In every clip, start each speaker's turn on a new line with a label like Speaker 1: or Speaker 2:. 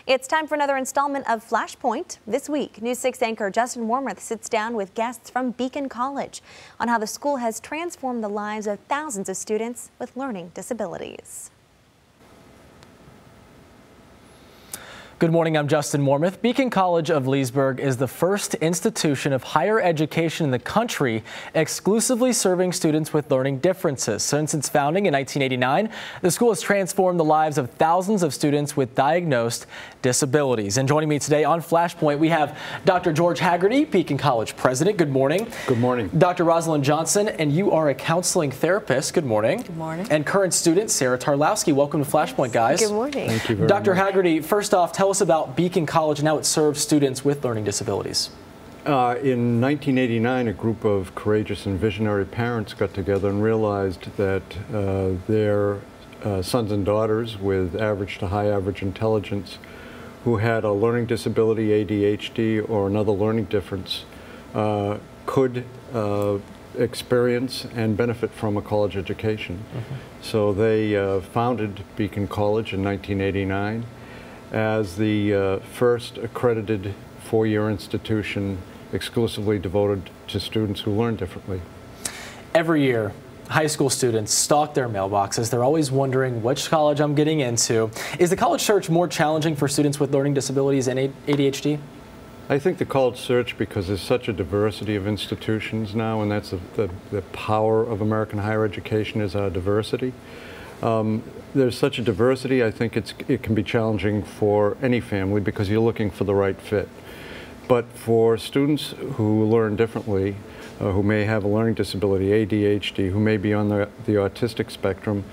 Speaker 1: It's time for another installment of Flashpoint. This week, News 6 anchor Justin Warmoth sits down with guests from Beacon College on how the school has transformed the lives of thousands of students with learning disabilities.
Speaker 2: Good morning, I'm Justin Warmoth. Beacon College of Leesburg is the first institution of higher education in the country exclusively serving students with learning differences. Since its founding in 1989, the school has transformed the lives of thousands of students with diagnosed disabilities. And joining me today on Flashpoint, we have Dr. George Hagerty, Beacon College president. Good morning.
Speaker 3: Good morning.
Speaker 2: Dr. Rosalyn Johnson, and you are a counseling therapist. Good morning.
Speaker 4: Good morning.
Speaker 2: And current student Sarah Tarlowski. Welcome to Flashpoint, guys.
Speaker 4: Good morning.
Speaker 3: Thank you very
Speaker 2: Dr.
Speaker 3: much.
Speaker 2: Hagerty, first off, tell us about Beacon College and how it serves students with learning disabilities.
Speaker 3: In 1989, a group of courageous and visionary parents got together and realized that their sons and daughters with average to high average intelligence who had a learning disability, ADHD, or another learning difference could experience and benefit from a college education. So they founded Beacon College in 1989 as the first accredited four-year institution exclusively devoted to students who learn differently.
Speaker 2: Every year, high school students stalk their mailboxes. They're always wondering which college I'm getting into. Is the college search more challenging for students with learning disabilities and ADHD?
Speaker 3: I think the college search, because there's such a diversity of institutions now, and that's the power of American higher education is our diversity. There's such a diversity, I think it can be challenging for any family because you're looking for the right fit. But for students who learn differently, who may have a learning disability, ADHD, who may be on the autistic spectrum,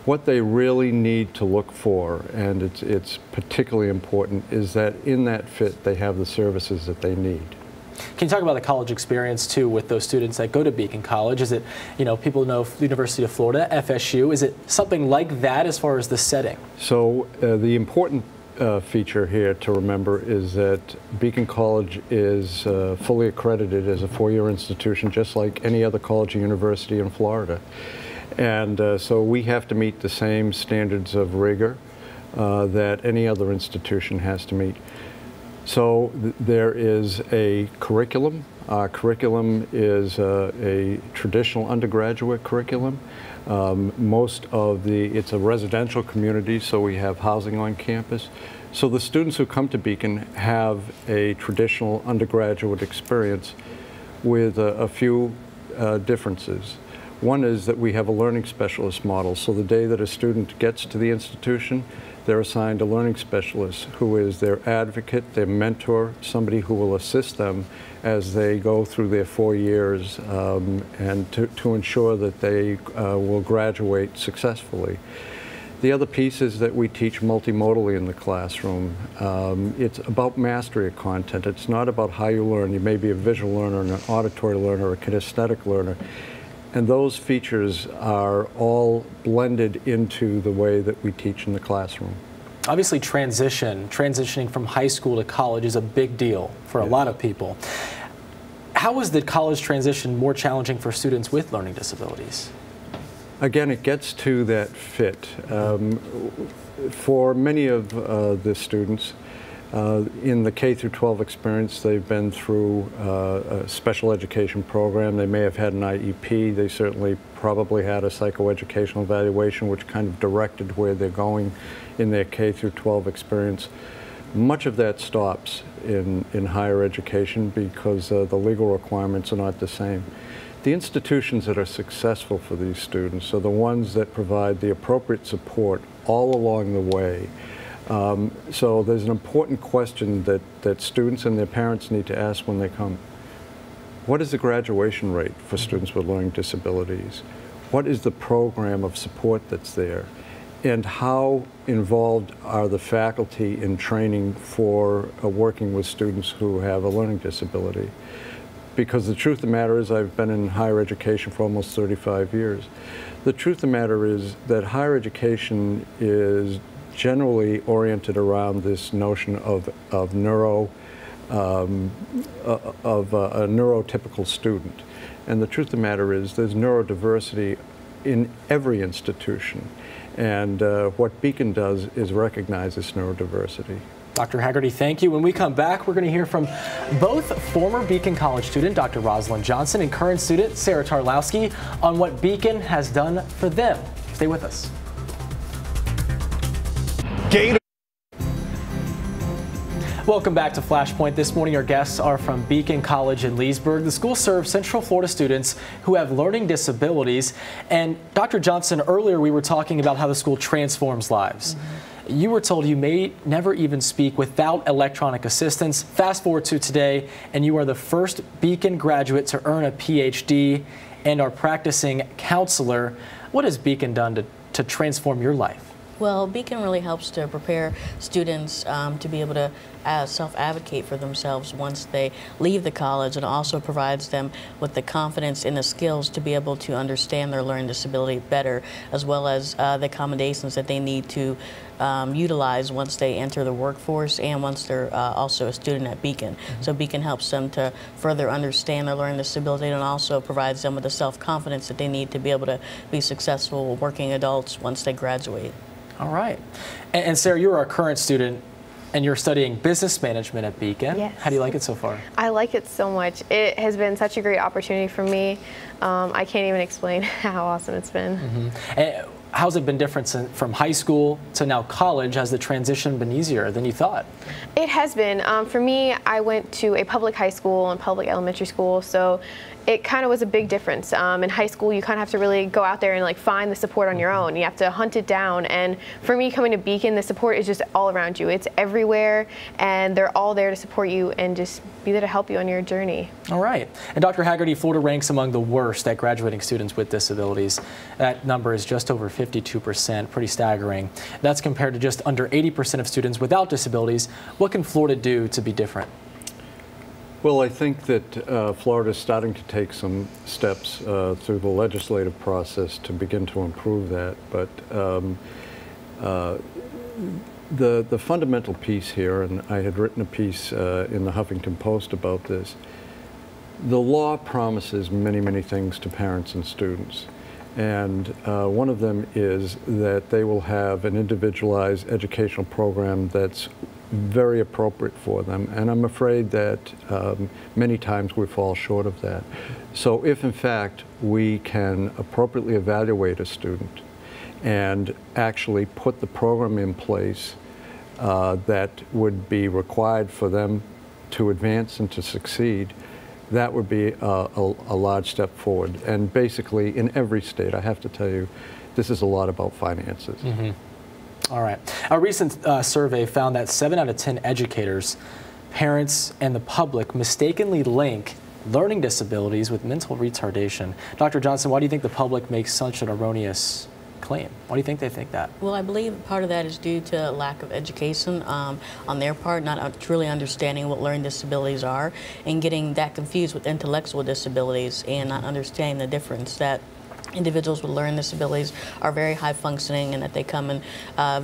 Speaker 3: what they really need to look for, and it's particularly important, is that in that fit they have the services that they need.
Speaker 2: Can you talk about the college experience too with those students that go to Beacon College? Is it, people know the University of Florida, FSU, is it something like that as far as the setting?
Speaker 3: So the important feature here to remember is that Beacon College is fully accredited as a four-year institution just like any other college or university in Florida. And so we have to meet the same standards of rigor that any other institution has to meet. So there is a curriculum. Our curriculum is a traditional undergraduate curriculum. It's a residential community, so we have housing on campus. So the students who come to Beacon have a traditional undergraduate experience with a few differences. One is that we have a learning specialist model. So the day that a student gets to the institution, they're assigned a learning specialist who is their advocate, their mentor, somebody who will assist them as they go through their 4 years and to ensure that they will graduate successfully. The other piece is that we teach multimodally in the classroom. It's about mastery of content. It's not about how you learn. You may be a visual learner, an auditory learner, or a kinesthetic learner. And those features are all blended into the way that we teach in the classroom.
Speaker 2: Obviously, transitioning from high school to college is a big deal for a lot of people. How is the college transition more challenging for students with learning disabilities?
Speaker 3: Again, it gets to that fit. For many of the students, in the K through 12 experience, they've been through a special education program. They may have had an IEP. They certainly probably had a psychoeducational evaluation which kind of directed where they're going in their K through 12 experience. Much of that stops in higher education because the legal requirements are not the same. The institutions that are successful for these students are the ones that provide the appropriate support all along the way. So there's an important question that students and their parents need to ask when they come. What is the graduation rate for students with learning disabilities? What is the program of support that's there? And how involved are the faculty in training for working with students who have a learning disability? Because the truth of the matter is, I've been in higher education for almost 35 years. The truth of the matter is that higher education is generally oriented around this notion of a neurotypical student. And the truth of the matter is there's neurodiversity in every institution. And what Beacon does is recognize this neurodiversity.
Speaker 2: Dr. Hagerty, thank you. When we come back, we're going to hear from both former Beacon College student Dr. Rosalyn Johnson and current student Sarah Tarlowski on what Beacon has done for them. Stay with us. Welcome back to Flashpoint. This morning our guests are from Beacon College in Leesburg. The school serves Central Florida students who have learning disabilities. And Dr. Johnson, earlier we were talking about how the school transforms lives. You were told you may never even speak without electronic assistance. Fast forward to today, and you are the first Beacon graduate to earn a PhD and are practicing counselor. What has Beacon done to transform your life?
Speaker 4: Well, Beacon really helps to prepare students to be able to self-advocate for themselves once they leave the college, and also provides them with the confidence and the skills to be able to understand their learning disability better, as well as the accommodations that they need to utilize once they enter the workforce and once they're also a student at Beacon. So Beacon helps them to further understand their learning disability, and also provides them with the self-confidence that they need to be able to be successful working adults once they graduate.
Speaker 2: All right. And Sarah, you're our current student, and you're studying business management at Beacon.
Speaker 5: Yes.
Speaker 2: How do you like it so far?
Speaker 5: I like it so much. It has been such a great opportunity for me. I can't even explain how awesome it's been.
Speaker 2: And how's it been different from high school to now college? Has the transition been easier than you thought?
Speaker 5: It has been. For me, I went to a public high school and public elementary school, so it kind of was a big difference. In high school, you kind of have to really go out there and like find the support on your own. You have to hunt it down. And for me, coming to Beacon, the support is just all around you. It's everywhere, and they're all there to support you and just be there to help you on your journey.
Speaker 2: All right. And Dr. Hagerty, Florida ranks among the worst at graduating students with disabilities. That number is just over 52%, pretty staggering. That's compared to just under 80% of students without disabilities. What can Florida do to be different?
Speaker 3: Well, I think that Florida is starting to take some steps through the legislative process to begin to improve that. But the fundamental piece here, and I had written a piece in the Huffington Post about this, the law promises many, many things to parents and students. And one of them is that they will have an individualized educational program that's very appropriate for them, and I'm afraid that many times we fall short of that. So if in fact we can appropriately evaluate a student and actually put the program in place that would be required for them to advance and to succeed, that would be a large step forward. And basically in every state, I have to tell you, this is a lot about finances.
Speaker 2: All right. A recent survey found that 7 out of 10 educators, parents, and the public mistakenly link learning disabilities with mental retardation. Dr. Johnson, why do you think the public makes such an erroneous claim? Why do you think they think that?
Speaker 4: Well, I believe part of that is due to lack of education on their part, not truly understanding what learning disabilities are, and getting that confused with intellectual disabilities, and not understanding the difference that individuals with learning disabilities are very high functioning, and that they come in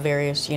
Speaker 4: various,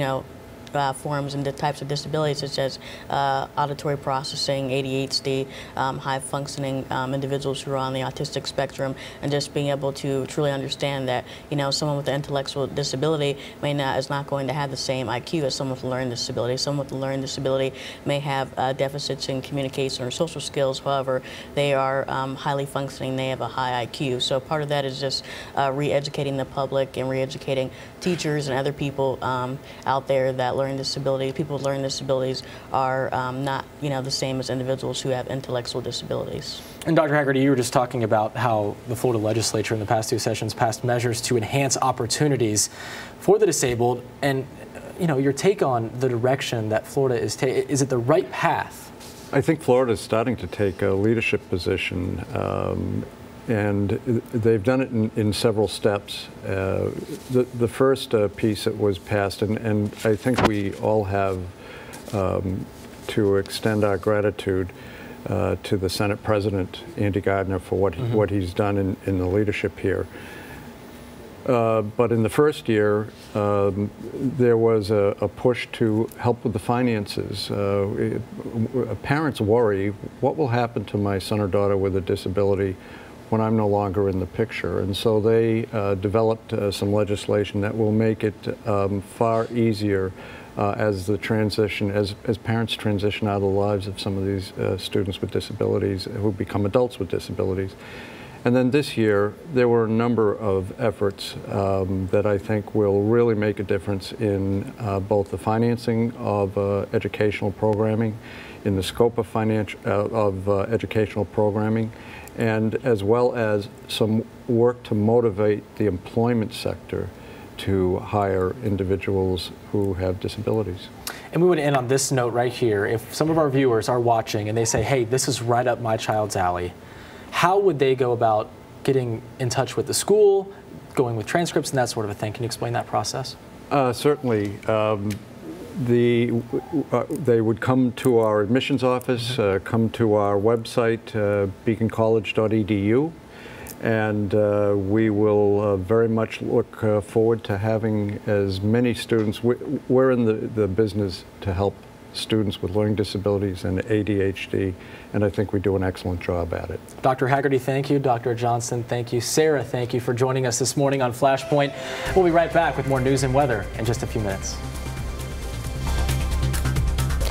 Speaker 4: forms and the types of disabilities such as auditory processing, ADHD, high functioning individuals who are on the autistic spectrum, and just being able to truly understand that someone with an intellectual disability is not going to have the same IQ as someone with a learning disability. Someone with a learning disability may have deficits in communication or social skills. However, they are highly functioning. They have a high IQ. So part of that is just re-educating the public and re-educating teachers and other people out there that people with learning disabilities are not, the same as individuals who have intellectual disabilities.
Speaker 2: And Dr. Hagerty, you were just talking about how the Florida legislature in the past 2 sessions passed measures to enhance opportunities for the disabled. And, your take on the direction that Florida is taking, is it the right path?
Speaker 3: I think Florida is starting to take a leadership position. And they've done it in several steps. The first piece that was passed, and I think we all have to extend our gratitude to the Senate President, Andy Gardner, for what he's done in the leadership here. But in the first year, there was a push to help with the finances. Parents worry, what will happen to my son or daughter with a disability when I'm no longer in the picture? And so they developed some legislation that will make it far easier as parents transition out of the lives of some of these students with disabilities who become adults with disabilities. And then this year, there were a number of efforts that I think will really make a difference in both the financing of educational programming, in the scope of educational programming, and as well as some work to motivate the employment sector to hire individuals who have disabilities.
Speaker 2: And we would end on this note right here. If some of our viewers are watching and they say, hey, this is right up my child's alley, how would they go about getting in touch with the school, going with transcripts and that sort of a thing? Can you explain that process?
Speaker 3: Certainly. They would come to our admissions office, come to our website, beaconcollege.edu, and we will very much look forward to having as many students. We're in the business to help students with learning disabilities and ADHD, and I think we do an excellent job at it.
Speaker 2: Dr. Hagerty, thank you. Dr. Johnson, thank you. Sarah, thank you for joining us this morning on Flashpoint. We'll be right back with more news and weather in just a few minutes.